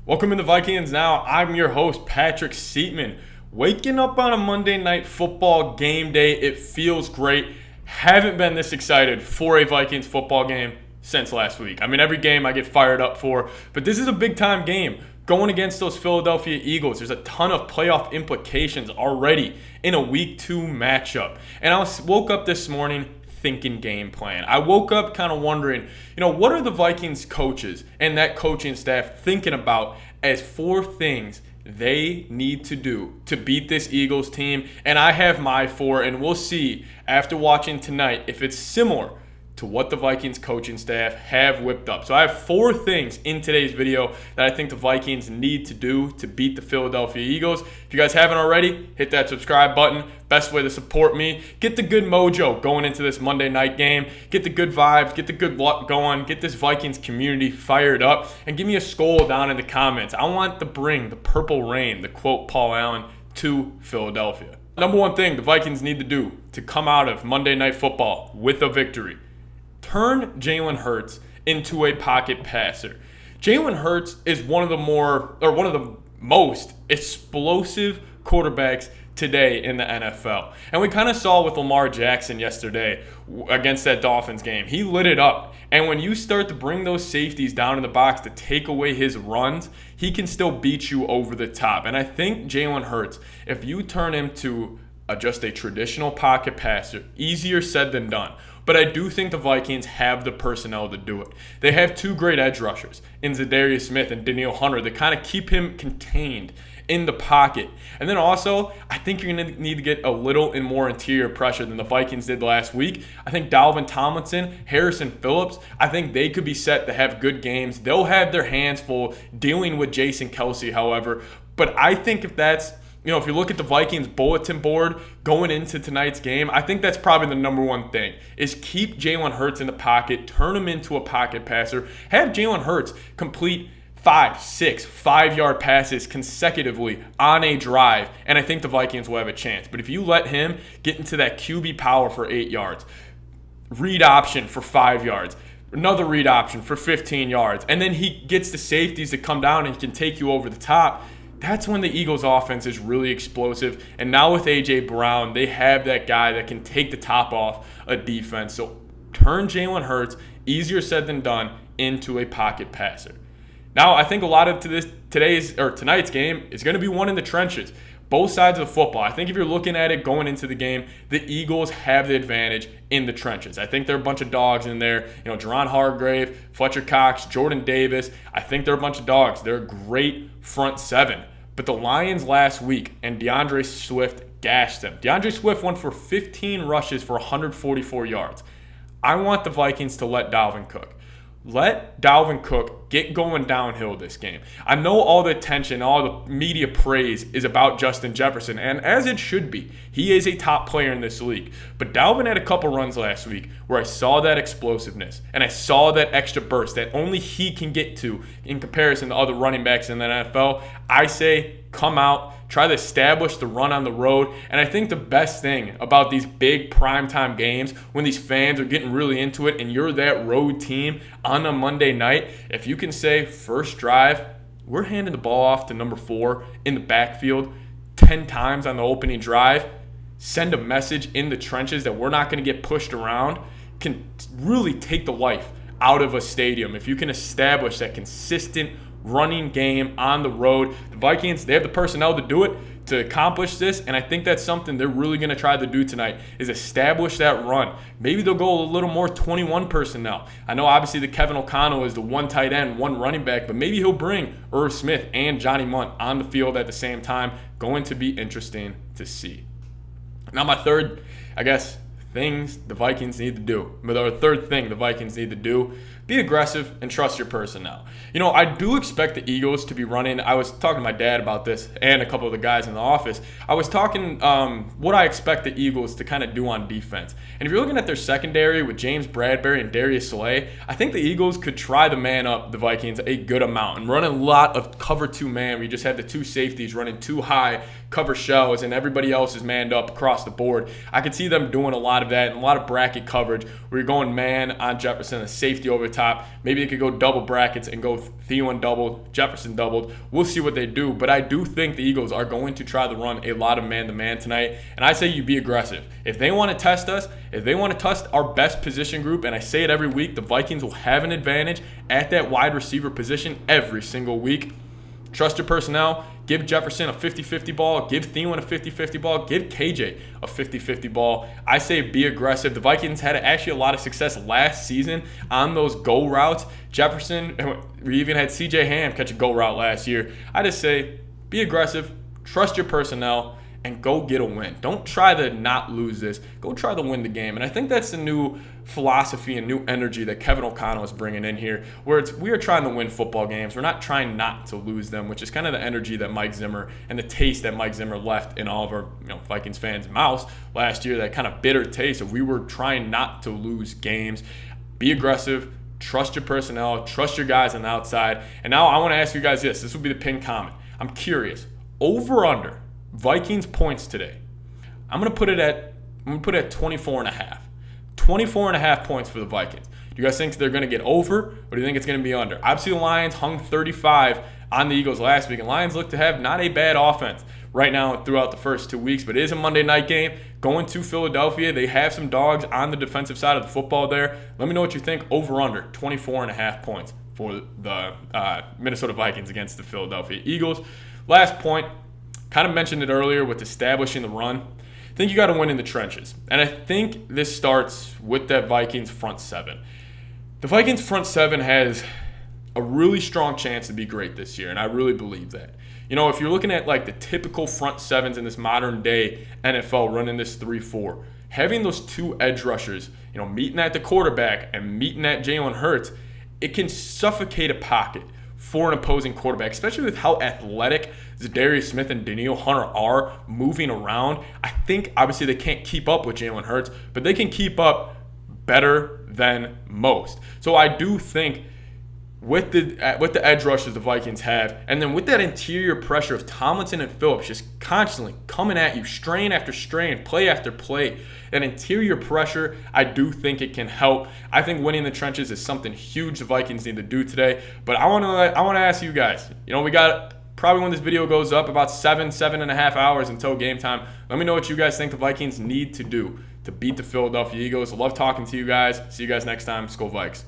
Welcome in the Vikings Now. I'm your host, Patrick Siepman. Waking up on a Monday night football game day, it feels great. Haven't been this excited for a Vikings football game since last week. I mean, every game I get fired up for, but this is a big time game. Going against those Philadelphia Eagles, there's a ton of playoff implications already in a week 2 matchup. And I woke up this morning thinking game plan. I woke up kind of wondering, what are the Vikings coaches and that coaching staff thinking about as 4 things they need to do to beat this Eagles team? And I have my 4, and we'll see after watching tonight if it's similar to what the Vikings coaching staff have whipped up. So I have 4 things in today's video that I think the Vikings need to do to beat the Philadelphia Eagles. If you guys haven't already, hit that subscribe button. Best way to support me. Get the good mojo going into this Monday night game. Get the good vibes. Get the good luck going. Get this Vikings community fired up. And give me a skull down in the comments. I want to bring the purple rain, to quote Paul Allen, to Philadelphia. Number 1 thing the Vikings need to do to come out of Monday Night Football with a victory: turn Jalen Hurts into a pocket passer. Jalen Hurts is one of the most explosive quarterbacks today in the NFL. And we kind of saw with Lamar Jackson yesterday against that Dolphins game. He lit it up. And when you start to bring those safeties down in the box to take away his runs, he can still beat you over the top. And I think Jalen Hurts, if you turn him to just a traditional pocket passer, easier said than done. But I do think the Vikings have the personnel to do it. They have 2 great edge rushers in Zadarius Smith and Danielle Hunter that kind of keep him contained in the pocket. And then also, I think you're going to need to get a little and more interior pressure than the Vikings did last week. I think Dalvin Tomlinson, Harrison Phillips, I think they could be set to have good games. They'll have their hands full dealing with Jason Kelce, however. But I think if you look at the Vikings bulletin board going into tonight's game, I think that's probably the number 1 thing, is keep Jalen Hurts in the pocket, turn him into a pocket passer, have Jalen Hurts complete 5, 6, 5-yard passes consecutively on a drive, and I think the Vikings will have a chance. But if you let him get into that QB power for 8 yards, read option for 5 yards, another read option for 15 yards, and then he gets the safeties to come down and he can take you over the top, that's when the Eagles offense is really explosive. And now with A.J. Brown, they have that guy that can take the top off a defense. So turn Jalen Hurts, easier said than done, into a pocket passer. Now, I think a lot of tonight's game is going to be won in the trenches. Both sides of the football. I think if you're looking at it going into the game, the Eagles have the advantage in the trenches. I think there are a bunch of dogs in there. Jerron Hargrave, Fletcher Cox, Jordan Davis. I think they're a bunch of dogs. They're a great front 7. But the Lions last week and DeAndre Swift gashed them. DeAndre Swift went for 15 rushes for 144 yards. I want the Vikings to let Dalvin Cook get going downhill this game. I know all the attention, all the media praise is about Justin Jefferson, and as it should be. He is a top player in this league. But Dalvin had a couple runs last week where I saw that explosiveness and I saw that extra burst that only he can get to in comparison to other running backs in the NFL. I say come out, try to establish the run on the road. And I think the best thing about these big primetime games, when these fans are getting really into it and you're that road team on a Monday night, if you can say first drive, we're handing the ball off to number 4 in the backfield 10 times on the opening drive, send a message in the trenches that we're not going to get pushed around, can really take the life out of a stadium. If you can establish that consistent running game on the road, the Vikings, they have the personnel to do it, to accomplish this, and I think that's something they're really going to try to do tonight, is establish that run. Maybe they'll go a little more 21 personnel. I know obviously the Kevin O'Connell is the 1 tight end, 1 running back, but maybe he'll bring Irv Smith and Johnny Munt on the field at the same time. Going to be interesting to see. Now my third, things the Vikings need to do. Or third thing the Vikings need to do, be aggressive and trust your personnel. I do expect the Eagles to be running. I was talking to my dad about this and a couple of the guys in the office. I was talking what I expect the Eagles to kind of do on defense. And if you're looking at their secondary with James Bradbury and Darius Slay, I think the Eagles could try to man up the Vikings a good amount and run a lot of cover 2 man. We just had the 2 safeties running 2 high cover shells and everybody else is manned up across the board. I could see them doing a lot of that and a lot of bracket coverage where you're going man on Jefferson and safety over the top. Maybe they could go double brackets and go Thielen doubled, Jefferson doubled. We'll see what they do, but I do think the Eagles are going to try to run a lot of man-to-man tonight, and I say you be aggressive. If they want to test us, if they want to test our best position group, and I say it every week, the Vikings will have an advantage at that wide receiver position every single week. Trust your personnel. Give Jefferson a 50-50 ball. Give Thielen a 50-50 ball. Give KJ a 50-50 ball. I say be aggressive. The Vikings had actually a lot of success last season on those go routes. Jefferson, we even had CJ Ham catch a go route last year. I just say be aggressive. Trust your personnel. And go get a win. Don't try to not lose this. Go try to win the game. And I think that's the new philosophy and new energy that Kevin O'Connell is bringing in here, where we are trying to win football games. We're not trying not to lose them, which is kind of the energy that Mike Zimmer and the taste that Mike Zimmer left in all of our Vikings fans' mouths last year, that kind of bitter taste of we were trying not to lose games. Be aggressive. Trust your personnel. Trust your guys on the outside. And now I want to ask you guys this. This will be the pinned comment. I'm curious. Over under Vikings points today. I'm gonna put it at 24.5. 24.5 points for the Vikings. Do you guys think they're gonna get over, or do you think it's gonna be under? Obviously, the Lions hung 35 on the Eagles last week, and Lions look to have not a bad offense right now throughout the first 2 weeks, but it is a Monday night game going to Philadelphia. They have some dogs on the defensive side of the football there. Let me know what you think. Over under 24.5 points for the Minnesota Vikings against the Philadelphia Eagles. Last point. Kind of mentioned it earlier with establishing the run. I think you got to win in the trenches. And I think this starts with that Vikings front seven. The Vikings front seven has a really strong chance to be great this year, and I really believe that. If you're looking at like the typical front sevens in this modern day NFL running this 3-4, having those two edge rushers, meeting at the quarterback and meeting at Jalen Hurts, it can suffocate a pocket for an opposing quarterback, especially with how athletic Zadarius Smith and Daniil Hunter are moving around. I think obviously they can't keep up with Jalen Hurts, but they can keep up better than most. So I do think with the edge rushers the Vikings have, and then with that interior pressure of Tomlinson and Phillips just constantly coming at you, strain after strain, play after play, that interior pressure, I do think it can help. I think winning the trenches is something huge the Vikings need to do today. But I want to ask you guys, we got probably when this video goes up about 7.5 hours until game time. Let me know what you guys think the Vikings need to do to beat the Philadelphia Eagles. I love talking to you guys. See you guys next time. Skol Vikes.